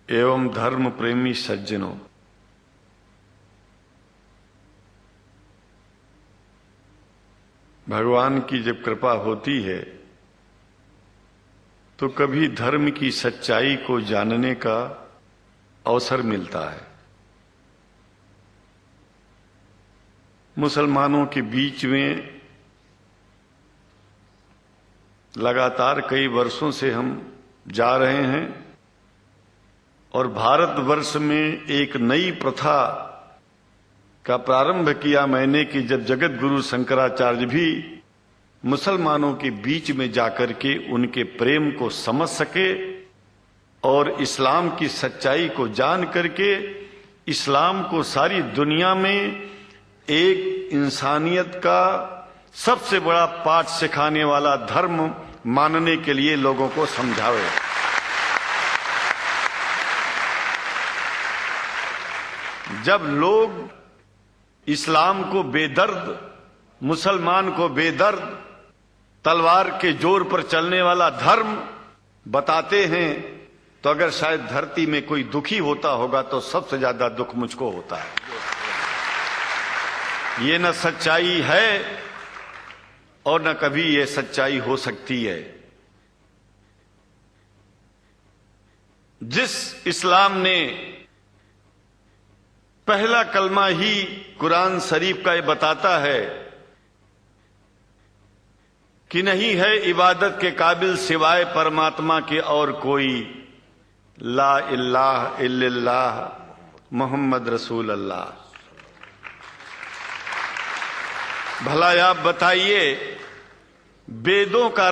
एवं धर्म प्रेमी सज्जनों, भगवान की जब कृपा होती है तो कभी धर्म की सच्चाई को जानने का अवसर मिलता है। मुसलमानों के बीच में लगातार कई वर्षों से हम जा रहे हैं और भारतवर्ष में एक नई प्रथा का प्रारंभ किया मैंने कि जब जगत गुरु शंकराचार्य भी मुसलमानों के बीच में जाकर के उनके प्रेम को समझ सके और इस्लाम की सच्चाई को जान करके इस्लाम को सारी दुनिया में एक इंसानियत का सबसे बड़ा पाठ सिखाने वाला धर्म मानने के लिए लोगों को समझावे। जब लोग इस्लाम को बेदर्द, मुसलमान को बेदर्द, तलवार के जोर पर चलने वाला धर्म बताते हैं तो अगर शायद धरती में कोई दुखी होता होगा तो सबसे ज्यादा दुख मुझको होता है। ये न सच्चाई है और न कभी ये सच्चाई हो सकती है। जिस इस्लाम ने पहला कलमा ही कुरान शरीफ का ये बताता है कि नहीं है इबादत के काबिल सिवाय परमात्मा के और कोई, ला इलाहा इल्लल्लाह मोहम्मद रसूल अल्लाह। भला आप बताइए, वेदों का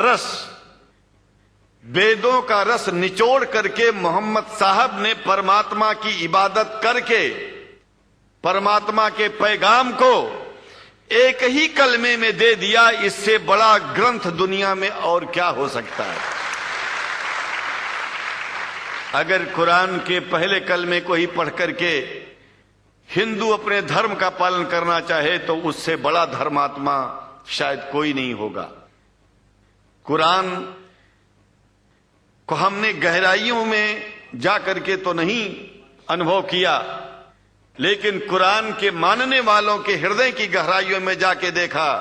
रस निचोड़ करके मोहम्मद साहब ने परमात्मा की इबादत करके परमात्मा के पैगाम को एक ही कलमे में दे दिया। इससे बड़ा ग्रंथ दुनिया में और क्या हो सकता है। अगर कुरान के पहले कलमे को ही पढ़ करके हिंदू अपने धर्म का पालन करना चाहे तो उससे बड़ा धर्मात्मा शायद कोई नहीं होगा। कुरान को हमने गहराइयों में जाकर के तो नहीं अनुभव किया, लेकिन कुरान के मानने वालों के हृदय की गहराइयों में जाके देखा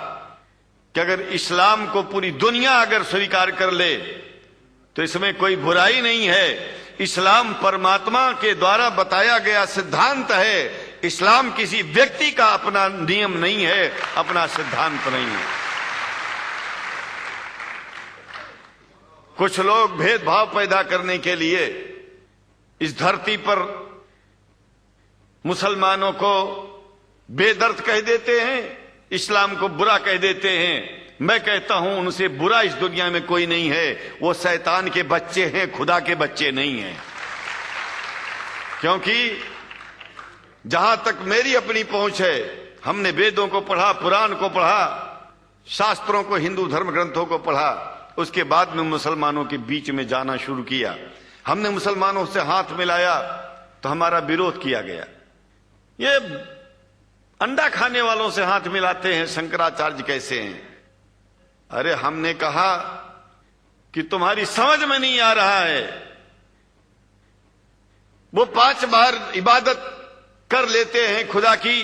कि अगर इस्लाम को पूरी दुनिया अगर स्वीकार कर ले तो इसमें कोई बुराई नहीं है। इस्लाम परमात्मा के द्वारा बताया गया सिद्धांत है। इस्लाम किसी व्यक्ति का अपना नियम नहीं है, अपना सिद्धांत नहीं है। कुछ लोग भेदभाव पैदा करने के लिए इस धरती पर मुसलमानों को बेदर्द कह देते हैं, इस्लाम को बुरा कह देते हैं। मैं कहता हूं उनसे बुरा इस दुनिया में कोई नहीं है। वो शैतान के बच्चे हैं, खुदा के बच्चे नहीं हैं। क्योंकि जहां तक मेरी अपनी पहुंच है, हमने वेदों को पढ़ा, पुराण को पढ़ा, शास्त्रों को, हिंदू धर्म ग्रंथों को पढ़ा, उसके बाद में मुसलमानों के बीच में जाना शुरू किया। हमने मुसलमानों से हाथ मिलाया तो हमारा विरोध किया गया। ये अंडा खाने वालों से हाथ मिलाते हैं, शंकराचार्य कैसे हैं। अरे हमने कहा कि तुम्हारी समझ में नहीं आ रहा है। वो 5 बार इबादत कर लेते हैं खुदा की,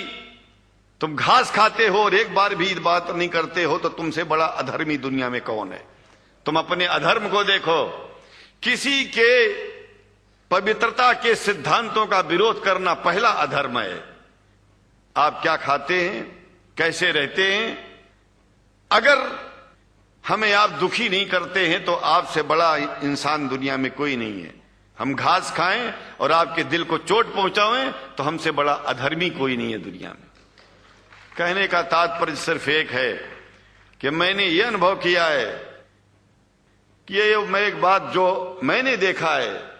तुम घास खाते हो और एक बार भी इबादत नहीं करते हो, तो तुमसे बड़ा अधर्मी दुनिया में कौन है। तुम अपने अधर्म को देखो। किसी के पवित्रता के सिद्धांतों का विरोध करना पहला अधर्म है। आप क्या खाते हैं, कैसे रहते हैं, अगर हमें आप दुखी नहीं करते हैं तो आपसे बड़ा इंसान दुनिया में कोई नहीं है। हम घास खाएं और आपके दिल को चोट पहुंचाएं तो हमसे बड़ा अधर्मी कोई नहीं है दुनिया में। कहने का तात्पर्य सिर्फ एक है कि मैंने ये अनुभव किया है कि ये मैं एक बात जो मैंने देखा है,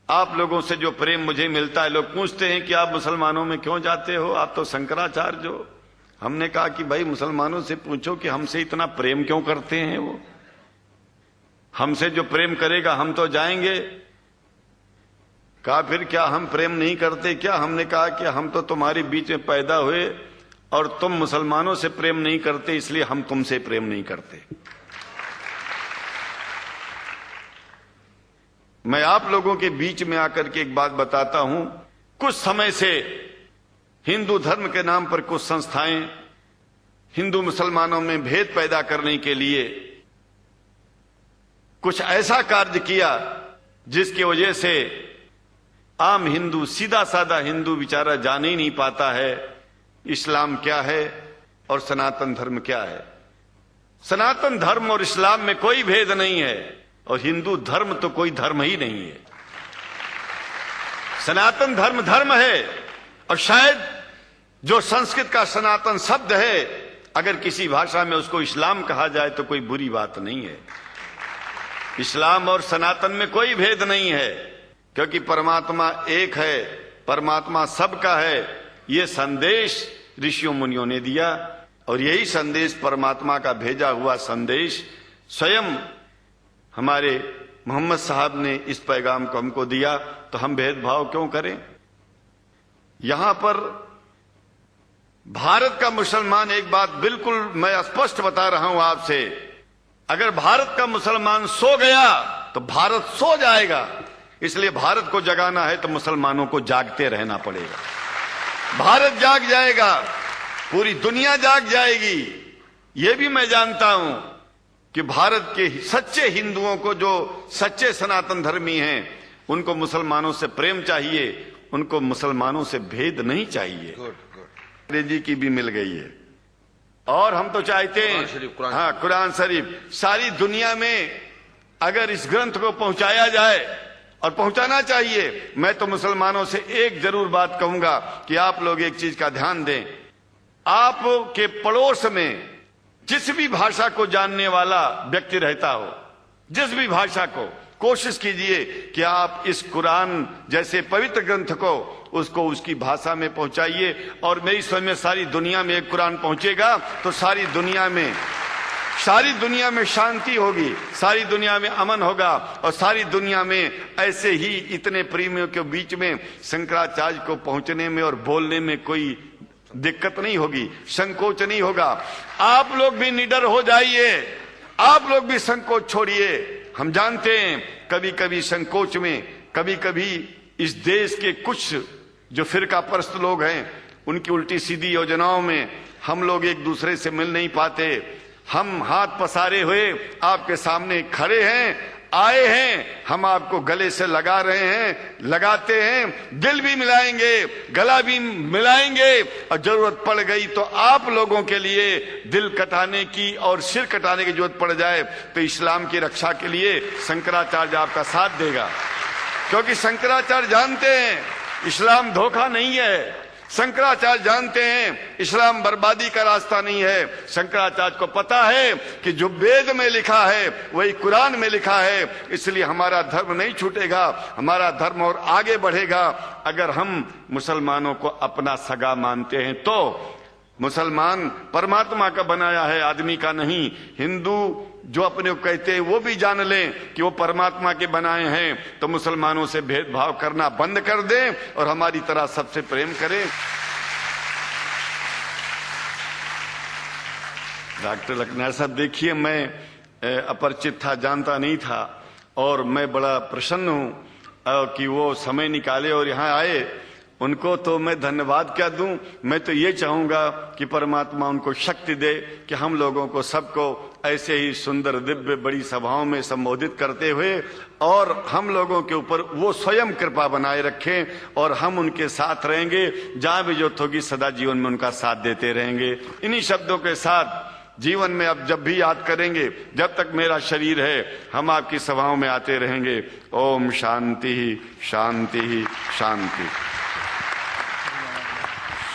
आप लोगों से जो प्रेम मुझे मिलता है, लोग पूछते हैं कि आप मुसलमानों में क्यों जाते हो, आप तो शंकराचार्य हो। हमने कहा कि भाई मुसलमानों से पूछो कि हमसे इतना प्रेम क्यों करते हैं। वो हमसे जो प्रेम करेगा हम तो जाएंगे। कहा फिर क्या हम प्रेम नहीं करते क्या। हमने कहा कि हम तो तुम्हारे बीच में पैदा हुए और तुम मुसलमानों से प्रेम नहीं करते, इसलिए हम तुमसे प्रेम नहीं करते। मैं आप लोगों के बीच में आकर के एक बात बताता हूं। कुछ समय से हिंदू धर्म के नाम पर कुछ संस्थाएं हिंदू मुसलमानों में भेद पैदा करने के लिए कुछ ऐसा कार्य किया जिसकी वजह से आम हिंदू, सीधा साधा हिंदू बेचारा जान ही नहीं पाता है इस्लाम क्या है और सनातन धर्म क्या है। सनातन धर्म और इस्लाम में कोई भेद नहीं है और हिंदू धर्म तो कोई धर्म ही नहीं है। सनातन धर्म धर्म है और शायद जो संस्कृत का सनातन शब्द है, अगर किसी भाषा में उसको इस्लाम कहा जाए तो कोई बुरी बात नहीं है। इस्लाम और सनातन में कोई भेद नहीं है, क्योंकि परमात्मा एक है, परमात्मा सबका है। ये संदेश ऋषियों मुनियों ने दिया और यही संदेश परमात्मा का भेजा हुआ संदेश स्वयं हमारे मोहम्मद साहब ने इस पैगाम को हमको दिया। तो हम भेदभाव क्यों करें? यहां पर भारत का मुसलमान, एक बात बिल्कुल मैं स्पष्ट बता रहा हूं आपसे, अगर भारत का मुसलमान सो गया तो भारत सो जाएगा। इसलिए भारत को जगाना है तो मुसलमानों को जागते रहना पड़ेगा। भारत जाग जाएगा, पूरी दुनिया जाग जाएगी। यह भी मैं जानता हूं कि भारत के सच्चे हिंदुओं को, जो सच्चे सनातन धर्मी हैं, उनको मुसलमानों से प्रेम चाहिए, उनको मुसलमानों से भेद नहीं चाहिए। अंग्रेजी की भी मिल गई है और हम तो चाहते हैं, हाँ, कुरान शरीफ सारी दुनिया में अगर इस ग्रंथ को पहुंचाया जाए, और पहुंचाना चाहिए। मैं तो मुसलमानों से एक जरूर बात कहूंगा कि आप लोग एक चीज का ध्यान दें। आपके पड़ोस में जिस भी भाषा को जानने वाला व्यक्ति रहता हो, जिस भी भाषा को, कोशिश कीजिए कि आप इस कुरान जैसे पवित्र ग्रंथ को उसको उसकी भाषा में पहुंचाइए। और मेरी समझ में सारी दुनिया में एक कुरान पहुंचेगा तो सारी दुनिया में शांति होगी, सारी दुनिया में अमन होगा और सारी दुनिया में ऐसे ही इतने प्रेमियों के बीच में शंकराचार्य को पहुंचने में और बोलने में कोई दिक्कत नहीं होगी, संकोच नहीं होगा। आप लोग भी निडर हो जाइए, आप लोग भी संकोच छोड़िए। हम जानते हैं कभी कभी संकोच में, कभी कभी इस देश के कुछ जो फिरका परस्त लोग हैं, उनकी उल्टी सीधी योजनाओं में हम लोग एक दूसरे से मिल नहीं पाते। हम हाथ पसारे हुए आपके सामने खड़े हैं, आए हैं, हम आपको गले से लगा रहे हैं, लगाते हैं, दिल भी मिलाएंगे, गला भी मिलाएंगे और जरूरत पड़ गई तो आप लोगों के लिए दिल कटाने की और सिर कटाने की जरूरत पड़ जाए तो इस्लाम की रक्षा के लिए शंकराचार्य आपका साथ देगा। क्योंकि शंकराचार्य जानते हैं इस्लाम धोखा नहीं है, शंकराचार्य जानते हैं इस्लाम बर्बादी का रास्ता नहीं है। शंकराचार्य को पता है कि जो वेद में लिखा है वही कुरान में लिखा है, इसलिए हमारा धर्म नहीं छूटेगा, हमारा धर्म और आगे बढ़ेगा। अगर हम मुसलमानों को अपना सगा मानते हैं तो मुसलमान परमात्मा का बनाया है, आदमी का नहीं। हिंदू जो अपने को कहते हैं वो भी जान लें कि वो परमात्मा के बनाए हैं, तो मुसलमानों से भेदभाव करना बंद कर दें और हमारी तरह सबसे प्रेम करें। डॉक्टर लखनार साहब, देखिए मैं अपरिचित था, जानता नहीं था और मैं बड़ा प्रसन्न हूं कि वो समय निकाले और यहाँ आए। उनको तो मैं धन्यवाद क्या दूं, मैं तो ये चाहूंगा कि परमात्मा उनको शक्ति दे कि हम लोगों को सबको ऐसे ही सुंदर दिव्य बड़ी सभाओं में संबोधित करते हुए और हम लोगों के ऊपर वो स्वयं कृपा बनाए रखें और हम उनके साथ रहेंगे, जहां भी जरूरत होगी सदा जीवन में उनका साथ देते रहेंगे। इन्हीं शब्दों के साथ जीवन में अब जब भी याद करेंगे, जब तक मेरा शरीर है, हम आपकी सभाओं में आते रहेंगे। ओम शांति शांति शांति।